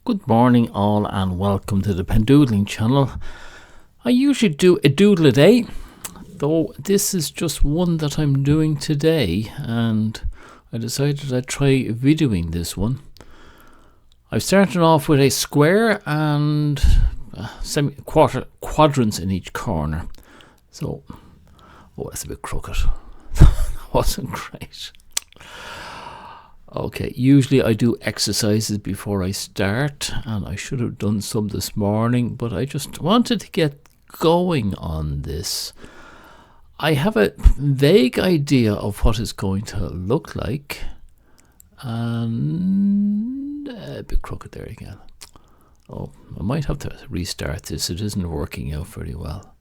Good morning all and welcome to the Doodling channel. I usually do a doodle a day, though this is just one that I'm doing today, and I decided I'd try videoing this one. I've started off with a square and quadrants in each corner. So, that's a bit crooked. That wasn't great. Okay, usually I do exercises before I start, and I should have done some this morning, but I just wanted to get going on this. I have a vague idea of what it's going to look like, and a bit crooked there again. Oh, I might have to restart this. It isn't working out very well.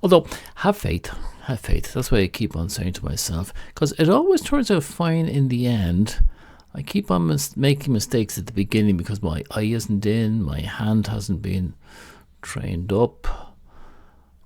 Although, have faith. That's what I keep on saying to myself, because it always turns out fine in the end. I keep on making mistakes at the beginning because my eye isn't in, my hand hasn't been trained up,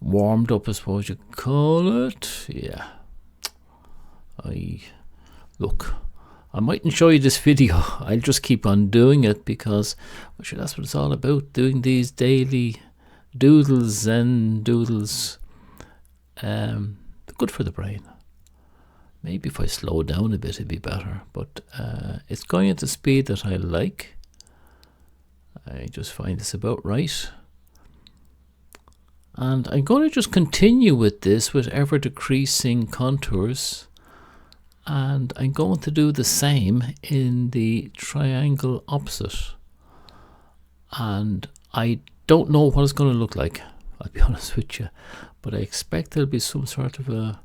warmed up, I suppose you call it. Yeah. I mightn't show you this video. I'll just keep on doing it because that's what it's all about, doing these daily doodles and doodles. Good for the brain. Maybe if I slow down a bit it'd be better, but it's going at the speed that I like. I just find this about right. And I'm going to just continue with this with ever decreasing contours, and I'm going to do the same in the triangle opposite. And I don't know what it's going to look like, I'll be honest with you, but I expect there'll be some sort of a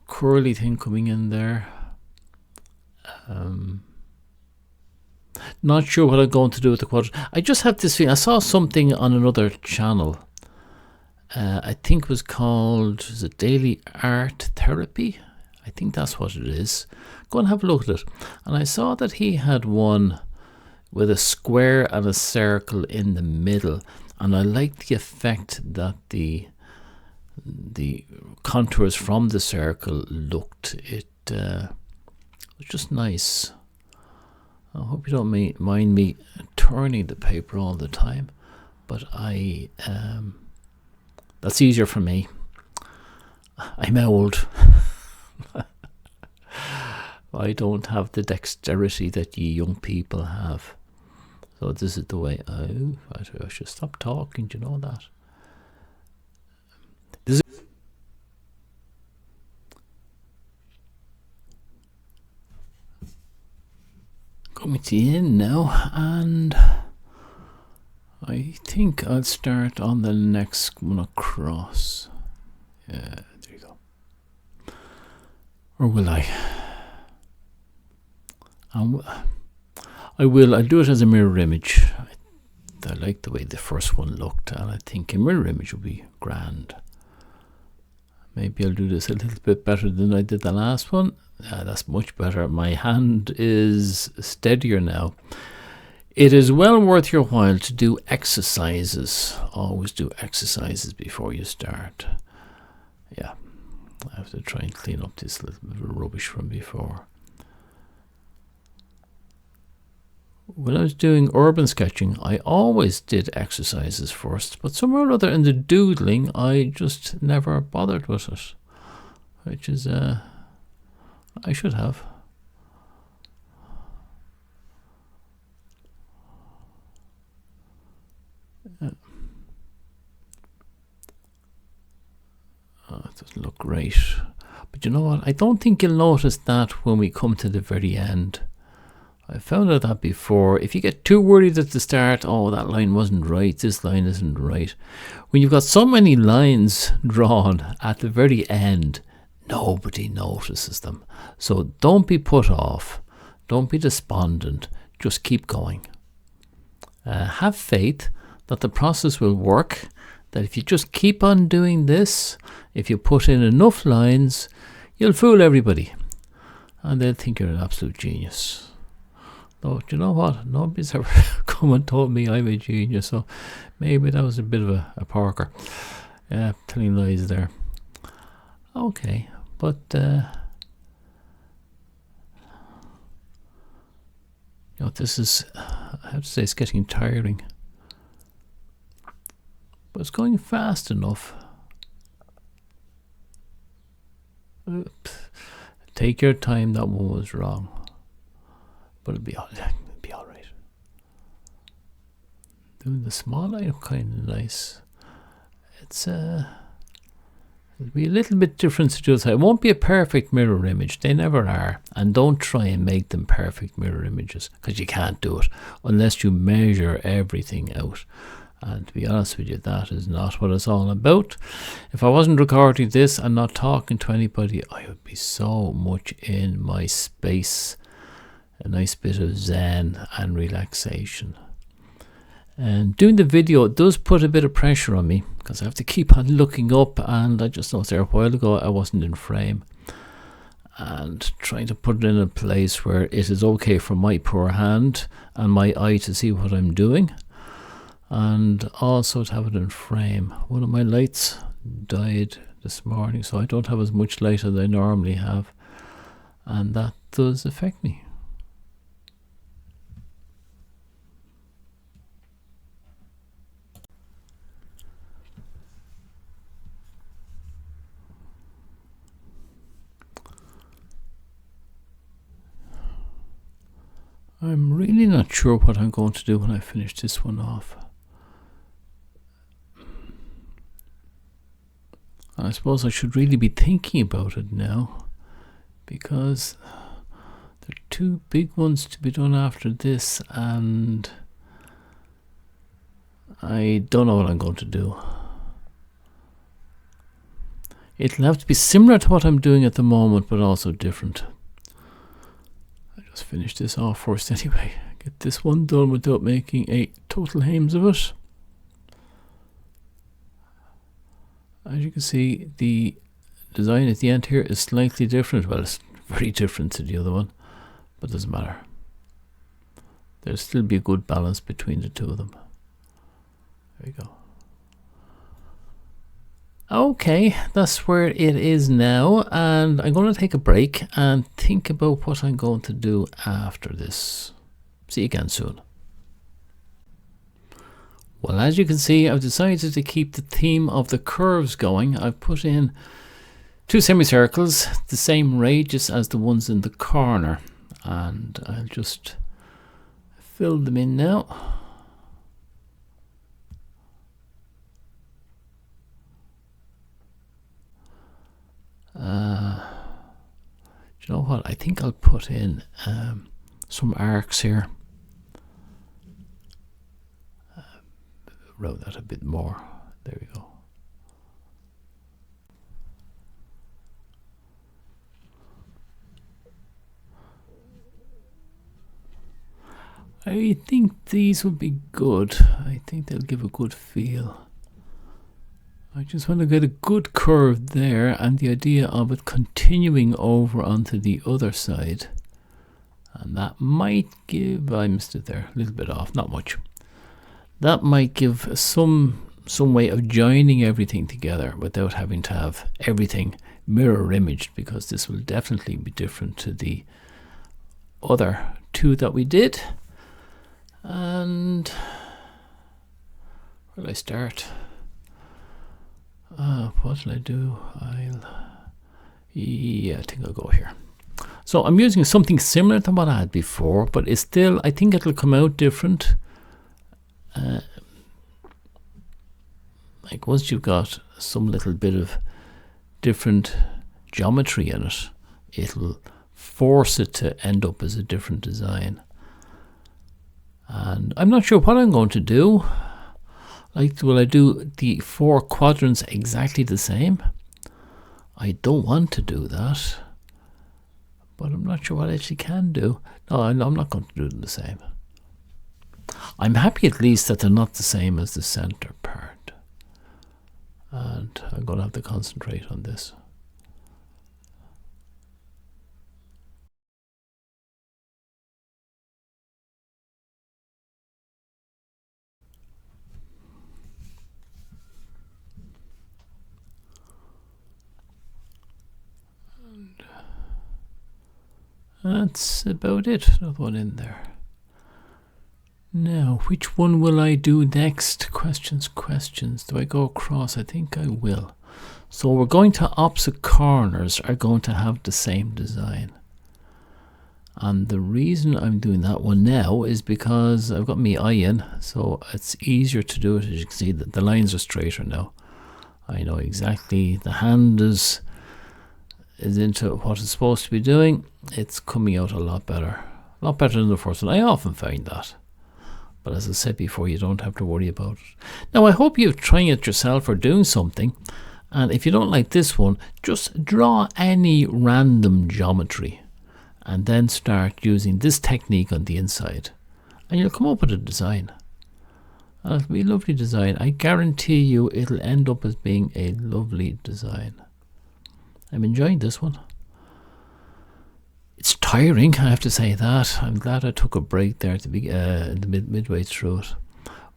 curly thing coming in there. Not sure what I'm going to do with the quadrant. I just have this feeling. I saw something on another channel. I think it was called, is it Daily Art Therapy? I think that's what it is. Go and have a look at it. And I saw that he had one with a square and a circle in the middle, and I liked the effect that the contours from the circle looked. It was just nice. I hope you don't mind me turning the paper all the time, but that's easier for me. I'm old. I don't have the dexterity that you young people have. So this is the way I should stop talking, do you know that? This is coming to the end now, and I think I'll start on the next one across. Yeah, there you go. Or will I? I'll do it as a mirror image. I like the way the first one looked, and I think a mirror image will be grand. Maybe I'll do this a little bit better than I did the last one. That's much better. My hand is steadier now. It is well worth your while to do exercises. Always do exercises before you start. Yeah, I have to try and clean up this little bit of rubbish from before. When I was doing urban sketching, I always did exercises first, but somewhere or other in the doodling, I just never bothered with it, which is, I should have. It doesn't look great, but you know what? I don't think you'll notice that when we come to the very end. I found out that before. If you get too worried at the start, oh, that line wasn't right, this line isn't right. When you've got so many lines drawn at the very end, nobody notices them. So don't be put off. Don't be despondent. Just keep going. Have faith that the process will work, that if you just keep on doing this, if you put in enough lines, you'll fool everybody. And they'll think you're an absolute genius. Though, do you know what? Nobody's ever come and told me I'm a genius, so maybe that was a bit of a porker. Yeah, telling lies there. Okay, but You know, this is, I have to say, it's getting tiring. But it's going fast enough. Oops. Take your time, that one was wrong. But it'll be all right. Doing the small line kind of nice. It'll be a little bit different to do this. It won't be a perfect mirror image. They never are. And don't try and make them perfect mirror images, because you can't do it unless you measure everything out. And to be honest with you, that is not what it's all about. If I wasn't recording this and not talking to anybody, I would be so much in my space. A nice bit of zen and relaxation. And doing the video does put a bit of pressure on me, because I have to keep on looking up, and I just noticed there a while ago I wasn't in frame. And trying to put it in a place where it is okay for my poor hand and my eye to see what I'm doing. And also to have it in frame. One of my lights died this morning, so I don't have as much light as I normally have, and that does affect me. I'm really not sure what I'm going to do when I finish this one off. I suppose I should really be thinking about it now, because there are two big ones to be done after this, and I don't know what I'm going to do. It'll have to be similar to what I'm doing at the moment, but also different. I'll just finish this off first anyway. Get this one done without making a total hames of it. As you can see, the design at the end here is slightly different. Well, it's very different to the other one, but it doesn't matter. There'll still be a good balance between the two of them. There you go. Okay, that's where it is now, and I'm going to take a break and think about what I'm going to do after this. See you again soon. Well, as you can see, I've decided to keep the theme of the curves going. I've put in two semicircles, the same radius as the ones in the corner, and I'll just fill them in now. Do you know what? I think I'll put in some arcs here. Round that a bit more. There we go. I think these would be good. I think they'll give a good feel. I just want to get a good curve there, and the idea of it continuing over onto the other side. And that might give, I missed it there, a little bit off, not much. That might give some way of joining everything together without having to have everything mirror imaged, because this will definitely be different to the other two that we did. And where will I start? What will I do? Yeah, I think I'll go here. So I'm using something similar to what I had before, but it's still, I think it'll come out different. Like once you've got some little bit of different geometry in it, it'll force it to end up as a different design. And I'm not sure what I'm going to do. Like, will I do the 4 quadrants exactly the same? I don't want to do that, but I'm not sure what I actually can do. No, I'm not going to do them the same. I'm happy at least that they're not the same as the center part. And I'm going to have to concentrate on this. And that's about it. Another one in there. Now, which one will I do next? Questions. Do I go across? I think I will. So we're going to opposite corners are going to have the same design. And the reason I'm doing that one now is because I've got my eye in, so it's easier to do it. As you can see, the lines are straighter now. I know exactly the hand is into what it's supposed to be doing. It's coming out a lot better than the first one. I often find that. But as I said before, you don't have to worry about it. Now, I hope you're trying it yourself or doing something. And if you don't like this one, just draw any random geometry and then start using this technique on the inside. And you'll come up with a design. And it'll be a lovely design. I guarantee you it'll end up as being a lovely design. I'm enjoying this one. It's tiring, I have to say that. I'm glad I took a break there to be midway through it.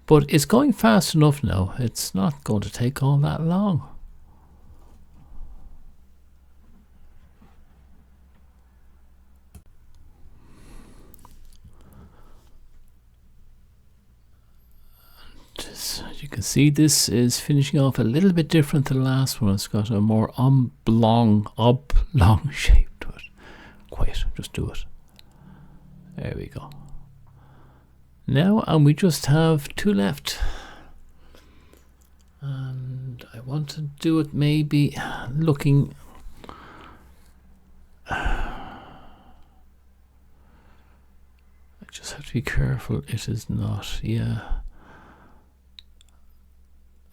But it's going fast enough now. It's not going to take all that long. As you can see, this is finishing off a little bit different than the last one. It's got a more oblong shape to it. Quiet, just do it. There we go. Now, and we just have two left. And I want to do it maybe looking... I just have to be careful it is not, yeah.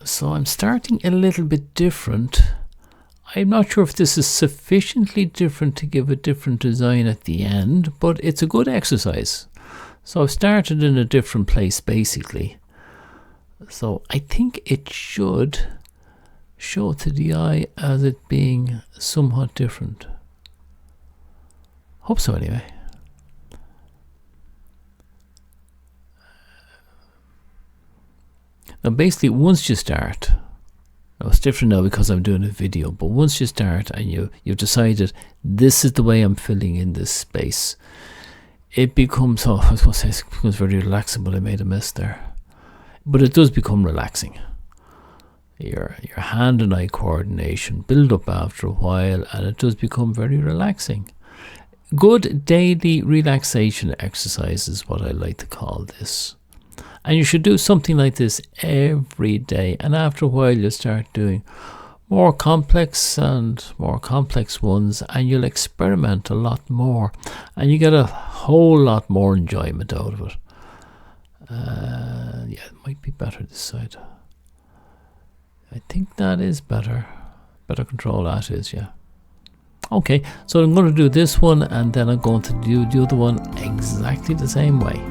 So I'm starting a little bit different. I'm not sure if this is sufficiently different to give a different design at the end, but it's a good exercise. So I've started in a different place basically. So I think it should show to the eye as it being somewhat different. Hope so anyway. Now basically once you start, now it's different now because I'm doing a video, but once you start and you've decided this is the way I'm filling in this space, it becomes, I was going to say it becomes very relaxing, but I made a mess there. But it does become relaxing. Your hand and eye coordination build up after a while and it does become very relaxing. Good daily relaxation exercise is what I like to call this. And you should do something like this every day. And after a while, you'll start doing more complex ones, and you'll experiment a lot more. And you get a whole lot more enjoyment out of it. Yeah, it might be better this side. I think that is better. Better control, that is, yeah. Okay, so I'm going to do this one, and then I'm going to do the other one exactly the same way.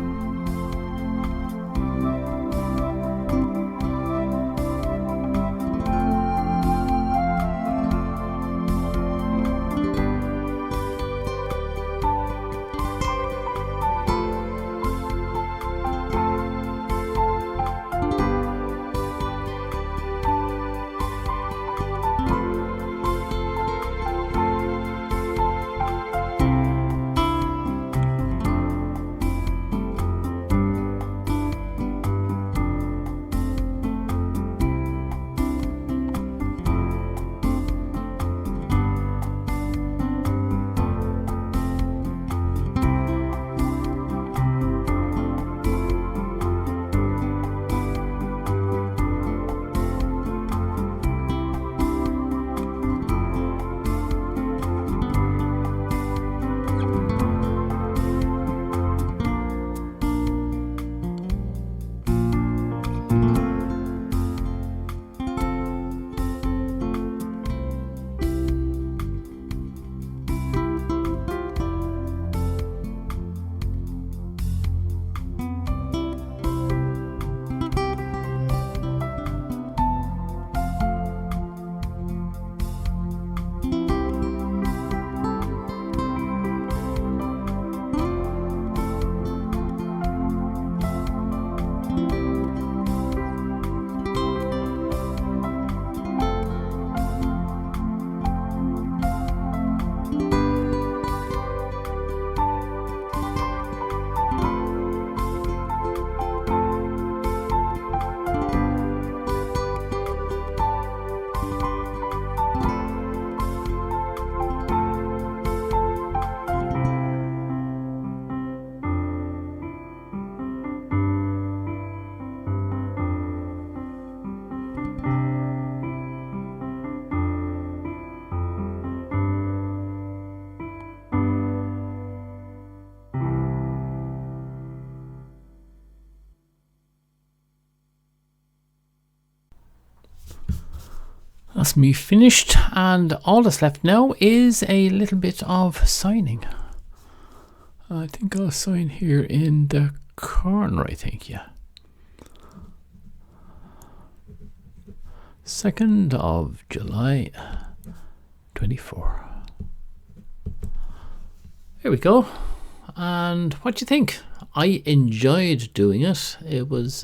That's me finished, and all that's left now is a little bit of signing. I think I'll sign here in the corner, I think, yeah. 2nd of July 24. There we go. And what do you think? I enjoyed doing it. It was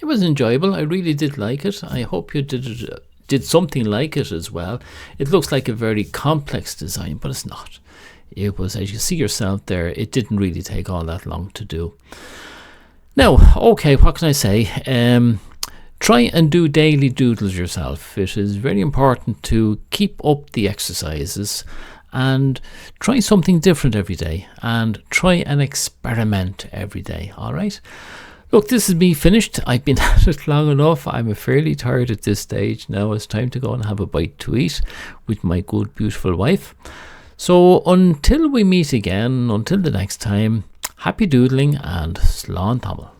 enjoyable. I really did like it. I hope you did something like it as well. It looks like a very complex design, but it's not. It was, as you see yourself there, it didn't really take all that long to do. Now, okay, what can I say? Try and do daily doodles yourself. It is very important to keep up the exercises and try something different every day, and try and experiment every day. All right. Look, this is me finished. I've been at it long enough. I'm fairly tired at this stage. Now it's time to go and have a bite to eat with my good, beautiful wife. So until we meet again, until the next time, happy doodling and slán tamil.